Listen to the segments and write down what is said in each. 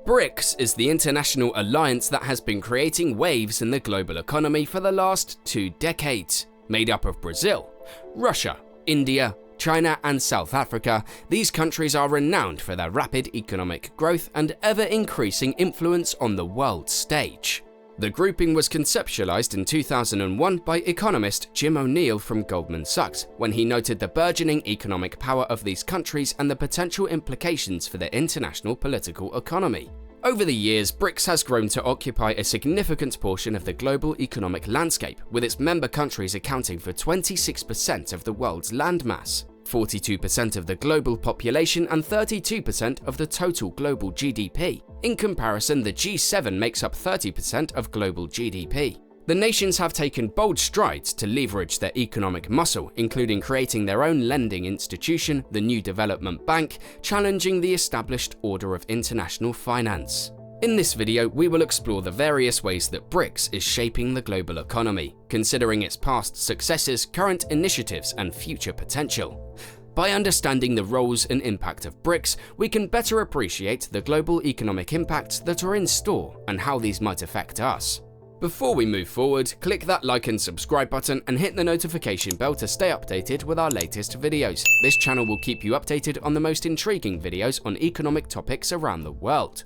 BRICS is the international alliance that has been creating waves in the global economy for the last 2 decades. Made up of Brazil, Russia, India, China and South Africa, these countries are renowned for their rapid economic growth and ever-increasing influence on the world stage. The grouping was conceptualized in 2001 by economist Jim O'Neill from Goldman Sachs when he noted the burgeoning economic power of these countries and the potential implications for their international political economy. Over the years, BRICS has grown to occupy a significant portion of the global economic landscape, with its member countries accounting for 26% of the world's landmass, 42% of the global population and 32% of the total global GDP. In comparison, the G7 makes up 30% of global GDP. The nations have taken bold strides to leverage their economic muscle, including creating their own lending institution, the New Development Bank, challenging the established order of international finance. In this video, we will explore the various ways that BRICS is shaping the global economy, considering its past successes, current initiatives, and future potential. By understanding the roles and impact of BRICS, we can better appreciate the global economic impacts that are in store and how these might affect us. Before we move forward, click that like and subscribe button and hit the notification bell to stay updated with our latest videos. This channel will keep you updated on the most intriguing videos on economic topics around the world.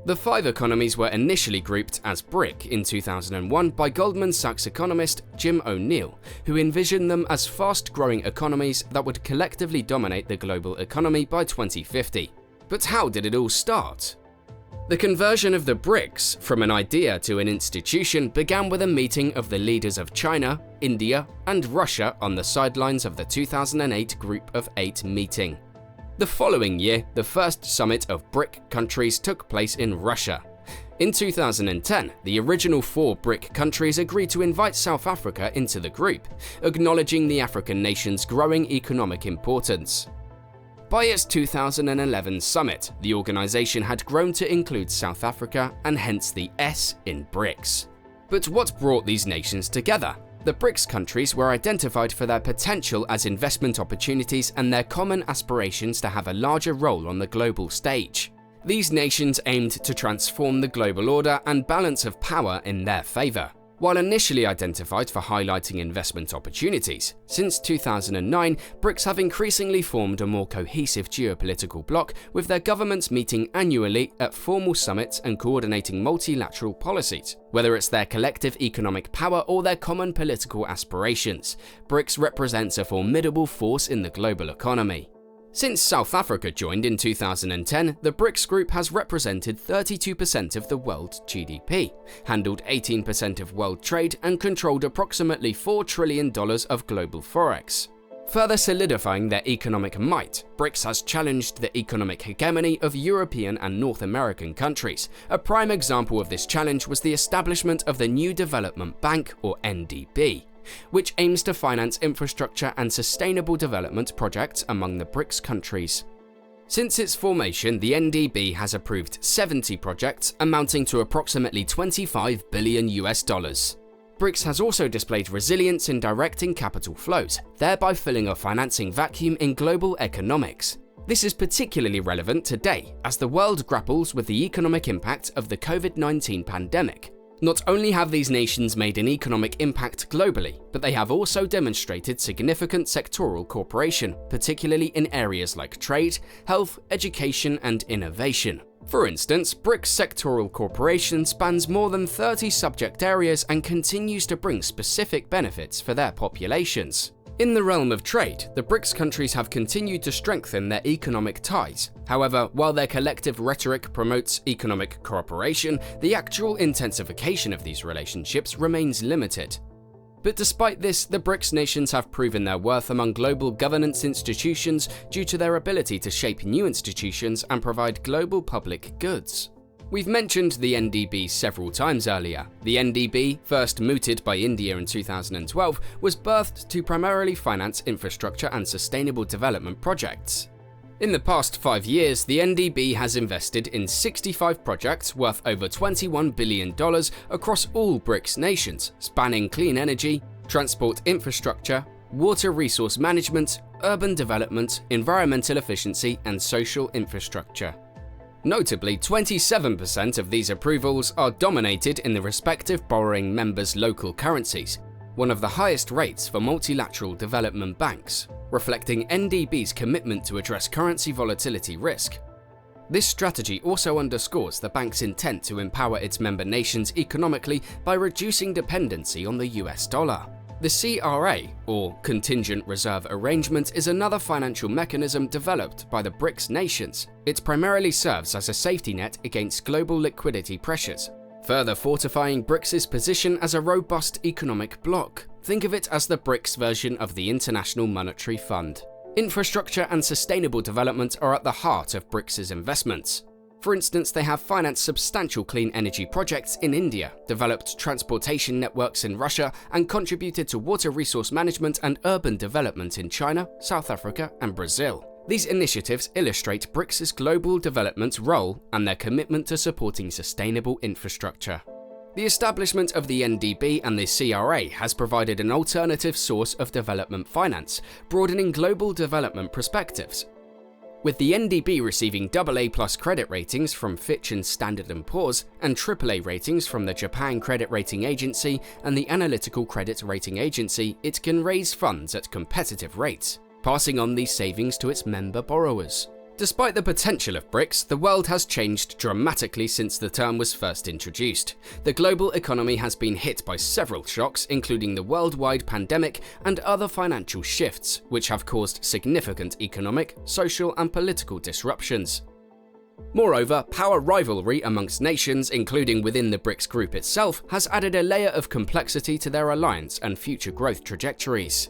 The 5 economies were initially grouped as BRIC in 2001 by Goldman Sachs economist Jim O'Neill, who envisioned them as fast-growing economies that would collectively dominate the global economy by 2050. But how did it all start? The conversion of the BRICS from an idea to an institution began with a meeting of the leaders of China, India, and Russia on the sidelines of the 2008 Group of 8 meeting. The following year, the first summit of BRIC countries took place in Russia. In 2010, the original 4 BRIC countries agreed to invite South Africa into the group, acknowledging the African nation's growing economic importance. By its 2011 summit, the organization had grown to include South Africa and hence the S in BRICS. But what brought these nations together? The BRICS countries were identified for their potential as investment opportunities and their common aspirations to have a larger role on the global stage. These nations aimed to transform the global order and balance of power in their favor. While initially identified for highlighting investment opportunities, since 2009, BRICS have increasingly formed a more cohesive geopolitical bloc, with their governments meeting annually at formal summits and coordinating multilateral policies. Whether it's their collective economic power or their common political aspirations, BRICS represents a formidable force in the global economy. Since South Africa joined in 2010, the BRICS group has represented 32% of the world's GDP, handled 18% of world trade, and controlled approximately $4 trillion of global forex. Further solidifying their economic might, BRICS has challenged the economic hegemony of European and North American countries. A prime example of this challenge was the establishment of the New Development Bank, or NDB, which aims to finance infrastructure and sustainable development projects among the BRICS countries. Since its formation, the NDB has approved 70 projects amounting to approximately $25 billion. BRICS has also displayed resilience in directing capital flows, thereby filling a financing vacuum in global economics. This is particularly relevant today as the world grapples with the economic impact of the COVID-19 pandemic. Not only have these nations made an economic impact globally, but they have also demonstrated significant sectoral cooperation, particularly in areas like trade, health, education, and innovation. For instance, BRICS sectoral cooperation spans more than 30 subject areas and continues to bring specific benefits for their populations. In the realm of trade, the BRICS countries have continued to strengthen their economic ties. However, while their collective rhetoric promotes economic cooperation, the actual intensification of these relationships remains limited. But despite this, the BRICS nations have proven their worth among global governance institutions due to their ability to shape new institutions and provide global public goods. We've mentioned the NDB several times earlier. The NDB, first mooted by India in 2012, was birthed to primarily finance infrastructure and sustainable development projects. In the past 5 years, the NDB has invested in 65 projects worth over $21 billion across all BRICS nations, spanning clean energy, transport infrastructure, water resource management, urban development, environmental efficiency, and social infrastructure. Notably, 27% of these approvals are dominated in the respective borrowing members' local currencies, one of the highest rates for multilateral development banks, reflecting NDB's commitment to address currency volatility risk. This strategy also underscores the bank's intent to empower its member nations economically by reducing dependency on the US dollar. The CRA, or Contingent Reserve Arrangement, is another financial mechanism developed by the BRICS nations. It primarily serves as a safety net against global liquidity pressures, further fortifying BRICS' position as a robust economic bloc. Think of it as the BRICS version of the International Monetary Fund. Infrastructure and sustainable development are at the heart of BRICS' investments. For instance, they have financed substantial clean energy projects in India, developed transportation networks in Russia, and contributed to water resource management and urban development in China, South Africa, and Brazil. These initiatives illustrate BRICS' global development role and their commitment to supporting sustainable infrastructure. The establishment of the NDB and the CRA has provided an alternative source of development finance, broadening global development perspectives. With the NDB receiving AA+ credit ratings from Fitch and Standard & Poor's and AAA ratings from the Japan Credit Rating Agency and the Analytical Credit Rating Agency, it can raise funds at competitive rates, passing on these savings to its member borrowers. Despite the potential of BRICS, the world has changed dramatically since the term was first introduced. The global economy has been hit by several shocks, including the worldwide pandemic and other financial shifts, which have caused significant economic, social, and political disruptions. Moreover, power rivalry amongst nations, including within the BRICS group itself, has added a layer of complexity to their alliance and future growth trajectories.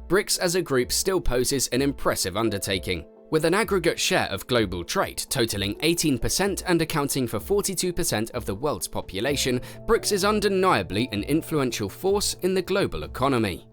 BRICS as a group still poses an impressive undertaking. With an aggregate share of global trade totaling 18% and accounting for 42% of the world's population, BRICS is undeniably an influential force in the global economy.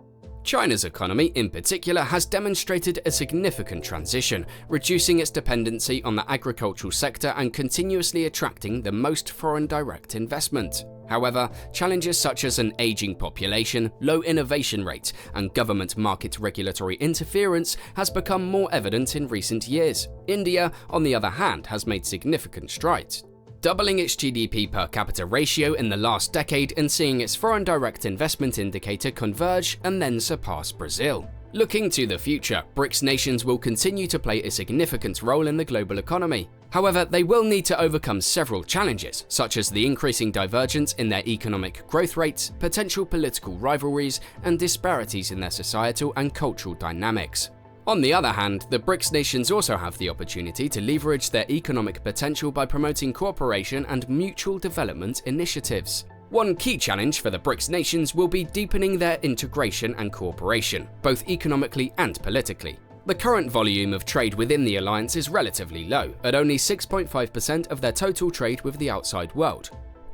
China's economy, in particular, has demonstrated a significant transition, reducing its dependency on the agricultural sector and continuously attracting the most foreign direct investment. However, challenges such as an aging population, low innovation rate, and government market regulatory interference has become more evident in recent years. India, on the other hand, has made significant strides, doubling its GDP per capita ratio in the last decade and seeing its foreign direct investment indicator converge and then surpass Brazil. Looking to the future, BRICS nations will continue to play a significant role in the global economy. However, they will need to overcome several challenges, such as the increasing divergence in their economic growth rates, potential political rivalries, and disparities in their societal and cultural dynamics. On the other hand, the BRICS nations also have the opportunity to leverage their economic potential by promoting cooperation and mutual development initiatives. One key challenge for the BRICS nations will be deepening their integration and cooperation, both economically and politically. The current volume of trade within the alliance is relatively low, at only 6.5% of their total trade with the outside world.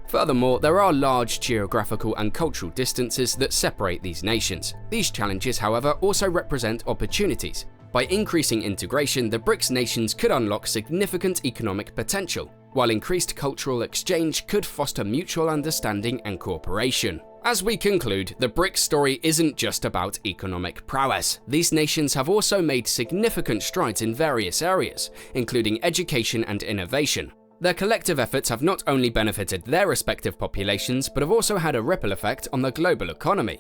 Furthermore, there are large geographical and cultural distances that separate these nations. These challenges, however, also represent opportunities. By increasing integration, the BRICS nations could unlock significant economic potential, while increased cultural exchange could foster mutual understanding and cooperation. As we conclude, the BRICS story isn't just about economic prowess. These nations have also made significant strides in various areas, including education and innovation. Their collective efforts have not only benefited their respective populations, but have also had a ripple effect on the global economy.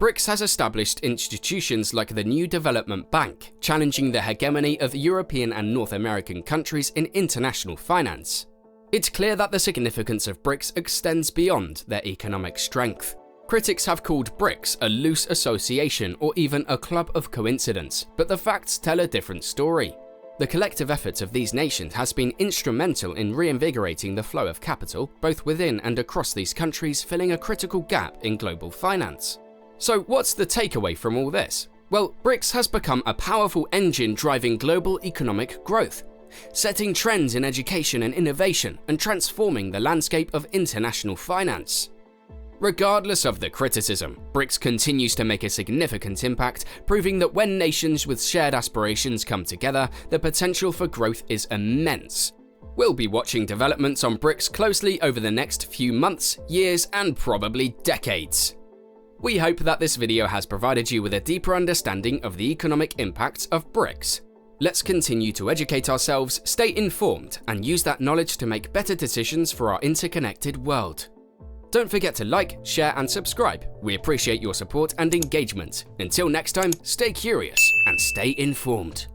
BRICS has established institutions like the New Development Bank, challenging the hegemony of European and North American countries in international finance. It's clear that the significance of BRICS extends beyond their economic strength. Critics have called BRICS a loose association or even a club of coincidence, but the facts tell a different story. The collective efforts of these nations has been instrumental in reinvigorating the flow of capital, both within and across these countries, filling a critical gap in global finance. So what's the takeaway from all this? Well, BRICS has become a powerful engine driving global economic growth, setting trends in education and innovation, and transforming the landscape of international finance. Regardless of the criticism, BRICS continues to make a significant impact, proving that when nations with shared aspirations come together, the potential for growth is immense. We'll be watching developments on BRICS closely over the next few months, years, and probably decades. We hope that this video has provided you with a deeper understanding of the economic impacts of BRICS. Let's continue to educate ourselves, stay informed, and use that knowledge to make better decisions for our interconnected world. Don't forget to like, share, and subscribe. We appreciate your support and engagement. Until next time, stay curious and stay informed.